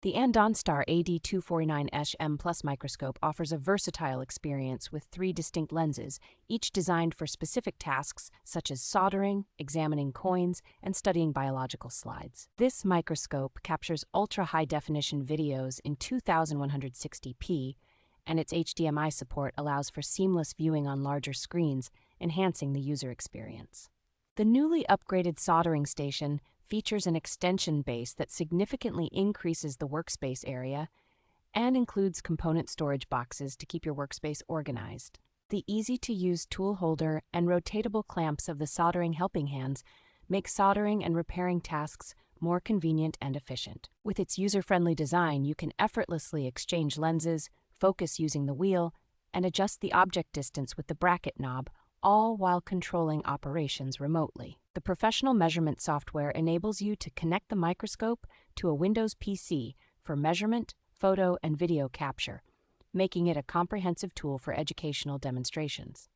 The Andonstar AD249S-M Plus Microscope offers a versatile experience with three distinct lenses, each designed for specific tasks such as soldering, examining coins, and studying biological slides. This microscope captures ultra-high-definition videos in 2160p, and its HDMI support allows for seamless viewing on larger screens, enhancing the user experience. The newly upgraded soldering station features an extension base that significantly increases the workspace area and includes component storage boxes to keep your workspace organized. The easy-to-use tool holder and rotatable clamps of the soldering helping hands make soldering and repairing tasks more convenient and efficient. With its user-friendly design, you can effortlessly exchange lenses, focus using the wheel, and adjust the object distance with the bracket knob, all while controlling operations remotely. The professional measurement software enables you to connect the microscope to a Windows PC for measurement, photo, and video capture, making it a comprehensive tool for educational demonstrations.